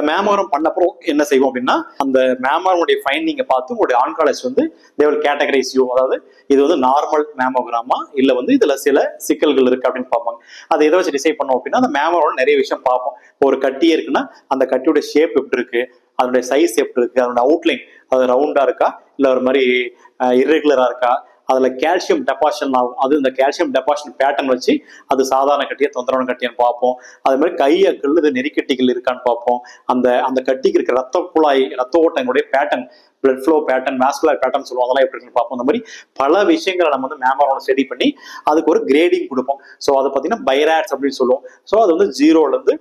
இந்த மேமோகிராம் பண்ணப்போ என்ன செய்வோம் அப்படின்னா, அந்த மேமோகிராமுடைய ஃபைண்டிங்கை பார்த்து உங்களுடைய ஆன்காலஜிஸ்ட் வந்து தே வில் கேட்டகரைஸ் யூ. அதாவது இது வந்து நார்மல் மேமோகிராமா இல்ல வந்து இதுல சில சிக்கல்கள் இருக்கு அப்படின்னு பார்ப்பாங்க. அதை எதை வச்சு டிசைட் பண்ணோம் அப்படின்னா, அந்த மேமோகிராம் நிறைய விஷயம் பார்ப்போம். ஒரு கட்டியே இருக்குன்னா அந்த கட்டியோட ஷேப் எப்படி இருக்கு, அதனுடைய சைஸ் எப்படி இருக்கு, அதோட அவுட்லைன் அது ரவுண்டா இருக்கா இல்ல ஒரு மாதிரி இர்ரெகுலரா இருக்கா, அதுல கால்சியம் டெபாசிஷன் ஆகும். அது இந்த கால்சியம் டெபாசிஷன் பேட்டர்ன் வச்சு அது சாதாரண கட்டியா தொந்தரவான கட்டியான்னு பார்ப்போம். அதே மாதிரி கையக்கள் இது நெறிக்கட்டிகள் இருக்கான்னு பார்ப்போம். அந்த அந்த கட்டிக்கு இருக்கிற ரத்த குழாய் ரத்த ஓட்டங்களுடைய pattern, blood flow pattern, vascular pattern சொல்லுவோம், அதெல்லாம் எப்படி இருக்குன்னு பார்ப்போம். இந்த மாதிரி பல விஷயங்களை நம்ம வந்து மேமோகிராம் ஸ்டடி பண்ணி அதுக்கு ஒரு கிரேடிங் கொடுப்போம். ஸோ அதை பார்த்தீங்கன்னா பைராட்ஸ் அப்படின்னு சொல்லுவோம். ஸோ அது வந்து 0ல இருந்து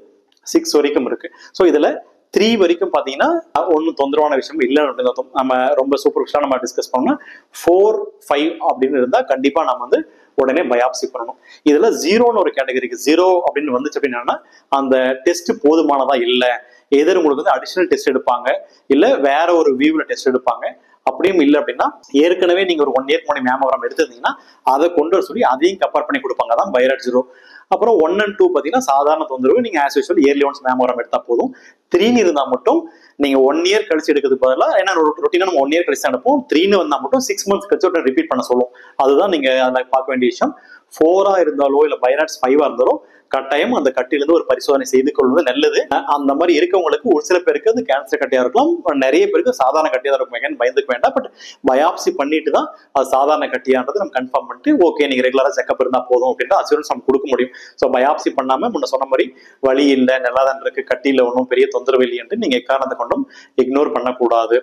6 வரைக்கும் இருக்கு. ஸோ இதுல 3 வரைக்கும் பாத்தீங்கன்னா ஒன்னும் தொந்தரவான விஷயம் இல்லை அப்படின்னு நம்ம ரொம்ப சூப்பர்ஃபிஷியலா நம்ம டிஸ்கஸ் பண்ணோம்னா 4, 5 அப்படின்னு இருந்தா கண்டிப்பா நம்ம வந்து உடனே பயாப்சி பண்ணணும். இதுல 0ன்னு ஒரு கேட்டகரிக்கு 0 அப்படின்னு வந்துச்சு அப்படின்னா அந்த டெஸ்ட் போதுமானதா இல்லை, எதிர் உங்களுக்கு வந்து அடிஷனல் டெஸ்ட் எடுப்பாங்க இல்ல வேற ஒரு வியூல டெஸ்ட் எடுப்பாங்க. அப்படியும் இல்லை அப்படின்னா ஏற்கனவே நீங்க ஒரு 1 இயர் முன்னாடி மேமோகிராம் எடுத்திருந்தீங்கன்னா அதை கொண்டு வர சொல்லி அதையும் கம்பேர் பண்ணி கொடுப்பாங்க. அதான் பைராட் 0. அப்புறம் 1 and 2 பாத்தீங்கன்னா சாதாரண தொந்தரவு, நீங்க as usual yearly once mammogram எடுத்தா போதும். 3 இருந்தா மட்டும் நீங்க 1 இயர் கழிச்சு எடுக்கிறதுக்கு பதிலாக, ஏன்னா ரொட்டீனா நம்ம 1 இயர் கழிச்சு அனுப்போம். 3 வந்தா மட்டும் 6 months கழிச்சு ரிப்பீட் பண்ண சொல்லுவோம். அதுதான் நீங்க அதை பார்க்க வேண்டிய விஷயம். 4 இருந்தாலோ இல்ல பைராட்ஸ் 5 இருந்தாலோ கட்டாயம் அந்த கட்டிலிருந்து ஒரு பரிசோதனை செய்து கொள்வது நல்லது. அந்த மாதிரி இருக்கவங்களுக்கு ஒரு சில பேருக்கு அது கேன்சர் கட்டியா இருக்கலாம், நிறைய பேருக்கு சாதாரண கட்டியா தான் இருக்கும். பயந்துக்க வேண்டாம். பட் பயாப்சி பண்ணிட்டு தான் அது சாதாரண கட்டியான்றது நம்ம கன்ஃபார்ம் பண்ணிட்டு ஓகே நீங்க ரெகுலரா செக்அப் இருந்தா போதும் அப்படின்ற அசூரன்ஸ் நம்ம கொடுக்க முடியும். ஸோ பயாப்சி பண்ணாம முன்ன சொன்ன மாதிரி வலி இல்லை, நல்லா தான் இருக்கு, கட்டியில ஒன்றும் பெரிய தொந்தரவு இல்லை என்று நீங்க எக்காரணத்தை கொண்டும் இக்னோர் பண்ணக்கூடாது.